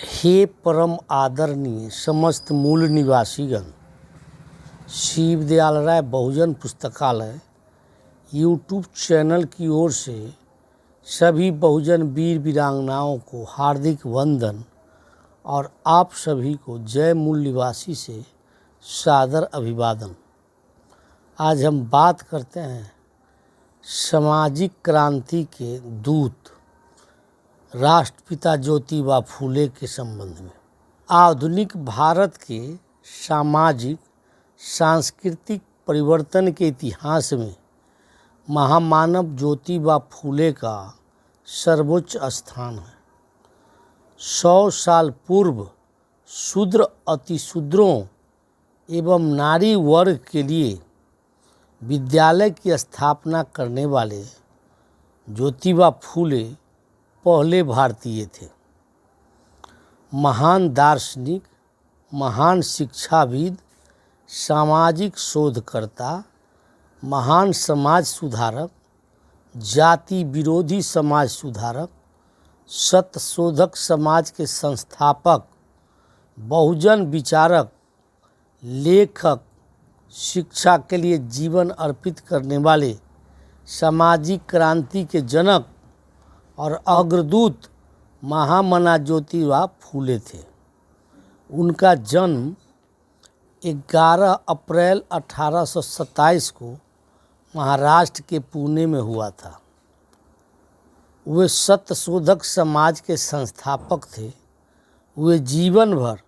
हे परम आदरणीय समस्त मूल निवासीगण, शिवदयाल राय बहुजन पुस्तकालय यूट्यूब चैनल की ओर से सभी बहुजन वीर वीरांगनाओं को हार्दिक वंदन और आप सभी को जय मूल निवासी से सादर अभिवादन। आज हम बात करते हैं सामाजिक क्रांति के दूत राष्ट्रपिता ज्योतिबा फूले के संबंध में। आधुनिक भारत के सामाजिक सांस्कृतिक परिवर्तन के इतिहास में महामानव ज्योतिबा फूले का सर्वोच्च स्थान है। 100 साल पूर्व शूद्र अतिशूद्रों एवं नारी वर्ग के लिए विद्यालय की स्थापना करने वाले ज्योतिबा फूले पहले भारतीय थे। महान दार्शनिक, महान शिक्षाविद, सामाजिक शोधकर्ता, महान समाज सुधारक, जाति विरोधी समाज सुधारक, सत्यशोधक समाज के संस्थापक, बहुजन विचारक, लेखक, शिक्षा के लिए जीवन अर्पित करने वाले सामाजिक क्रांति के जनक और अग्रदूत महामना ज्योतिबा फूले थे। उनका जन्म 11 अप्रैल 1827 को महाराष्ट्र के पुणे में हुआ था। वे सत्यशोधक समाज के संस्थापक थे। वे जीवन भर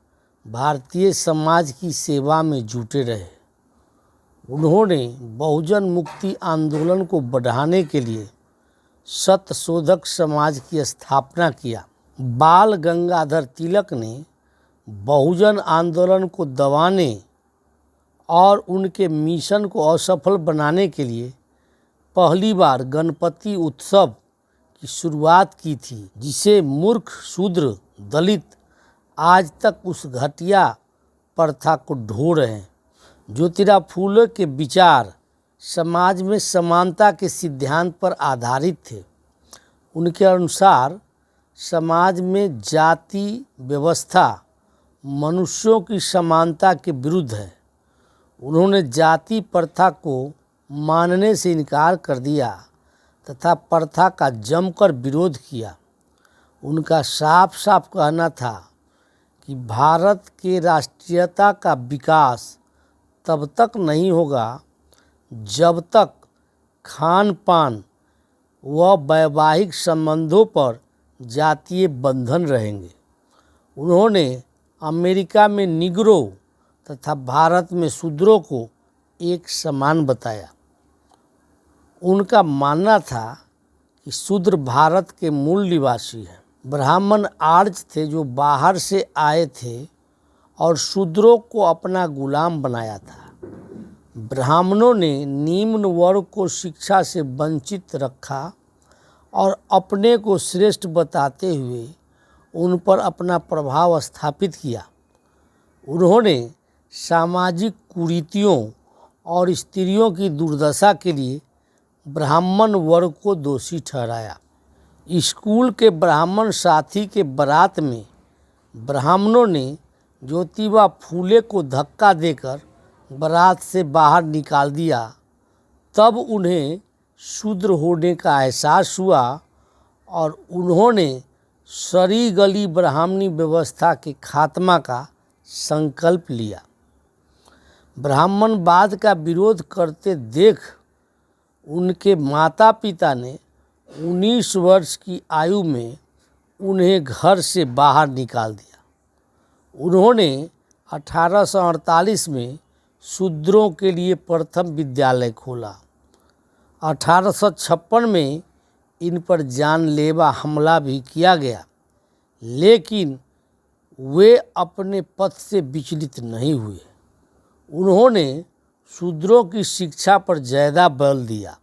भारतीय समाज की सेवा में जुटे रहे। उन्होंने बहुजन मुक्ति आंदोलन को बढ़ाने के लिए सत्यशोधक समाज की स्थापना किया। बाल गंगाधर तिलक ने बहुजन आंदोलन को दबाने और उनके मिशन को असफल बनाने के लिए पहली बार गणपति उत्सव की शुरुआत की थी, जिसे मूर्ख, शूद्र, दलित आज तक उस घटिया प्रथा को ढो रहे हैं। ज्योतिबा फूले के विचार समाज में समानता के सिद्धांत पर आधारित थे। उनके अनुसार समाज में जाति व्यवस्था मनुष्यों की समानता के विरुद्ध है। उन्होंने जाति प्रथा को मानने से इनकार कर दिया तथा प्रथा का जमकर विरोध किया। उनका साफ साफ कहना था कि भारत के राष्ट्रीयता का विकास तब तक नहीं होगा जब तक खान पान व वैवाहिक संबंधों पर जातीय बंधन रहेंगे। उन्होंने अमेरिका में निग्रो तथा भारत में शूद्रों को एक समान बताया। उनका मानना था कि शूद्र भारत के मूल निवासी हैं। ब्राह्मण आर्य थे जो बाहर से आए थे और शूद्रों को अपना गुलाम बनाया था। ब्राह्मणों ने निम्न वर्ग को शिक्षा से वंचित रखा और अपने को श्रेष्ठ बताते हुए उन पर अपना प्रभाव स्थापित किया। उन्होंने सामाजिक कुरीतियों और स्त्रियों की दुर्दशा के लिए ब्राह्मण वर्ग को दोषी ठहराया। स्कूल के ब्राह्मण साथी के बारात में ब्राह्मणों ने ज्योतिबा फूले को धक्का देकर बारात से बाहर निकाल दिया। तब उन्हें शूद्र होने का एहसास हुआ और उन्होंने सरी गली ब्राह्मणी व्यवस्था के खात्मा का संकल्प लिया। ब्राह्मणवाद का विरोध करते देख उनके माता पिता ने 19 वर्ष की आयु में उन्हें घर से बाहर निकाल दिया। उन्होंने 1848 में शूद्रों के लिए प्रथम विद्यालय खोला। 1856 में इन पर जानलेवा हमला भी किया गया, लेकिन वे अपने पथ से विचलित नहीं हुए। उन्होंने शूद्रों की शिक्षा पर ज़्यादा बल दिया।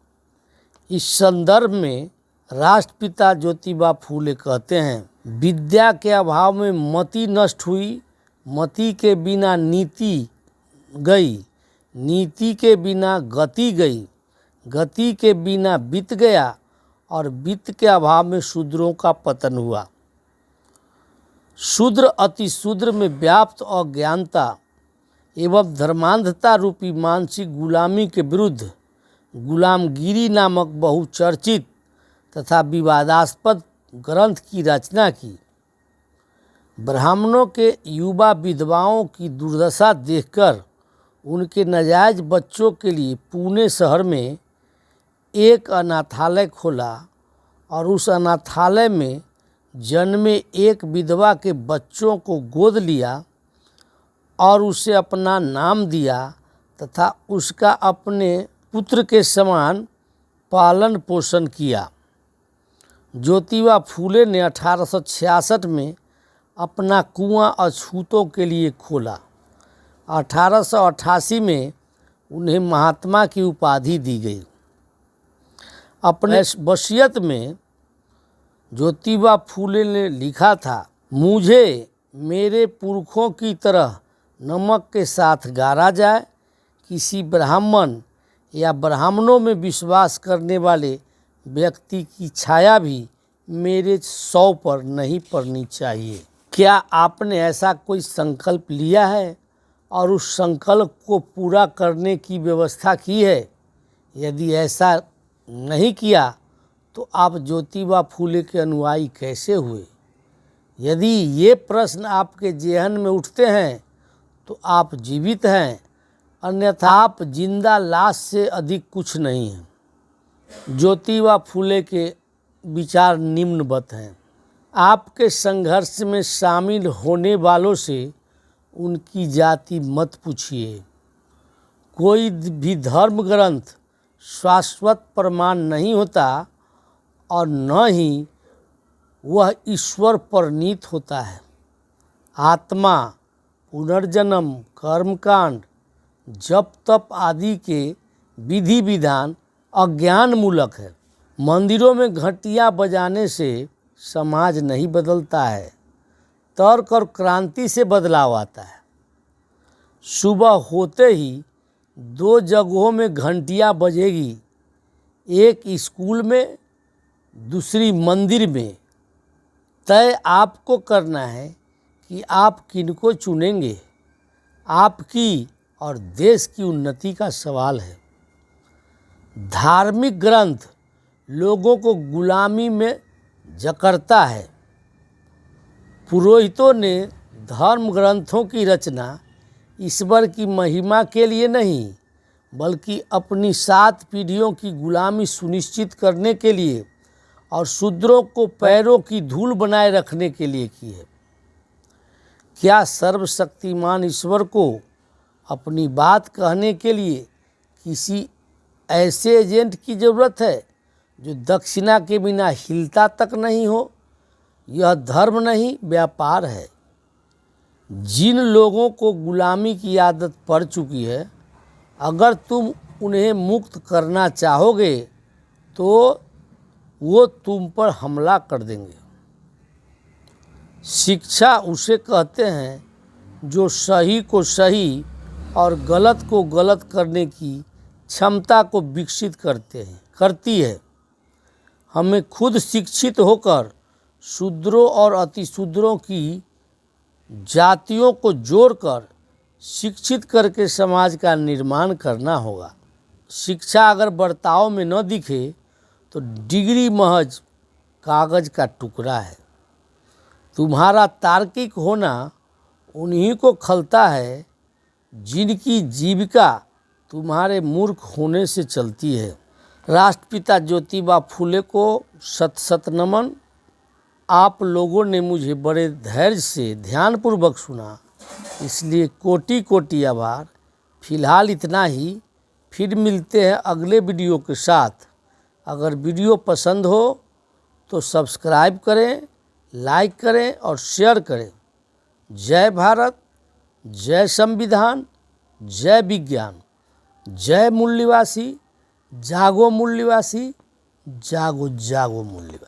इस संदर्भ में राष्ट्रपिता ज्योतिबा फूले कहते हैं, विद्या के अभाव में मति नष्ट हुई, मति के बिना नीति गई, नीति के बिना गति गई, गति के बिना वित्त गया और वित्त के अभाव में शूद्रों का पतन हुआ। शूद्र अतिशूद्र में व्याप्त अज्ञानता एवं धर्मांधता रूपी मानसिक गुलामी के विरुद्ध गुलामगिरी नामक बहुचर्चित तथा विवादास्पद ग्रंथ की रचना की। ब्राह्मणों के युवा विधवाओं की दुर्दशा देखकर उनके नाजायज बच्चों के लिए पुणे शहर में एक अनाथालय खोला और उस अनाथालय में जन्मे एक विधवा के बच्चों को गोद लिया और उसे अपना नाम दिया तथा उसका अपने पुत्र के समान पालन पोषण किया। ज्योतिबा फूले ने 1866 में अपना कुआं अछूतों के लिए खोला। 1888 में उन्हें महात्मा की उपाधि दी गई। अपने वसीयत में ज्योतिबा फूले ने लिखा था, मुझे मेरे पुरखों की तरह नमक के साथ गारा जाए। किसी ब्राह्मण या ब्राह्मणों में विश्वास करने वाले व्यक्ति की छाया भी मेरे शव पर नहीं पड़नी चाहिए। क्या आपने ऐसा कोई संकल्प लिया है और उस संकल्प को पूरा करने की व्यवस्था की है? यदि ऐसा नहीं किया तो आप ज्योतिबा फूले के अनुयायी कैसे हुए? यदि ये प्रश्न आपके जेहन में उठते हैं तो आप जीवित हैं, अन्यथा आप जिंदा लाश से अधिक कुछ नहीं हैं। ज्योतिबा फूले के विचार निम्नवत हैं। आपके संघर्ष में शामिल होने वालों से उनकी जाति मत पूछिए। कोई भी धर्म ग्रंथ शाश्वत प्रमाण नहीं होता और न ही वह ईश्वर परनीत होता है। आत्मा, पुनर्जन्म, कर्मकांड, जप तप आदि के विधि विधान अज्ञान मूलक है। मंदिरों में घंटियां बजाने से समाज नहीं बदलता है, तर्क और क्रांति से बदलाव आता है। सुबह होते ही 2 जगहों में घंटियां बजेगी, एक स्कूल में, दूसरी मंदिर में। तय आपको करना है कि आप किनको चुनेंगे। आपकी और देश की उन्नति का सवाल है। धार्मिक ग्रंथ लोगों को गुलामी में जकड़ता है। पुरोहितों ने धर्म ग्रंथों की रचना ईश्वर की महिमा के लिए नहीं, बल्कि अपनी 7 पीढ़ियों की गुलामी सुनिश्चित करने के लिए और शूद्रों को पैरों की धूल बनाए रखने के लिए की है। क्या सर्वशक्तिमान ईश्वर को अपनी बात कहने के लिए किसी ऐसे एजेंट की ज़रूरत है जो दक्षिणा के बिना हिलता तक नहीं हो? यह धर्म नहीं, व्यापार है। जिन लोगों को गुलामी की आदत पड़ चुकी है, अगर तुम उन्हें मुक्त करना चाहोगे तो वो तुम पर हमला कर देंगे। शिक्षा उसे कहते हैं जो सही को सही और गलत को गलत करने की क्षमता को विकसित करती है। हमें खुद शिक्षित होकर शूद्रों और अतिशूद्रों की जातियों को जोड़कर शिक्षित करके समाज का निर्माण करना होगा। शिक्षा अगर बर्ताव में न दिखे तो डिग्री महज कागज का टुकड़ा है। तुम्हारा तार्किक होना उन्हीं को खलता है जिनकी जीविका तुम्हारे मूर्ख होने से चलती है। राष्ट्रपिता ज्योतिबा फूले को शत शत नमन। आप लोगों ने मुझे बड़े धैर्य से ध्यानपूर्वक सुना, इसलिए कोटि कोटि आभार। फिलहाल इतना ही, फिर मिलते हैं अगले वीडियो के साथ। अगर वीडियो पसंद हो तो सब्सक्राइब करें, लाइक करें और शेयर करें। जय भारत, जय संविधान, जय विज्ञान, जय मूल्यवासी। जागो मूल्यवासी, जागो जागो मूल्यवासी।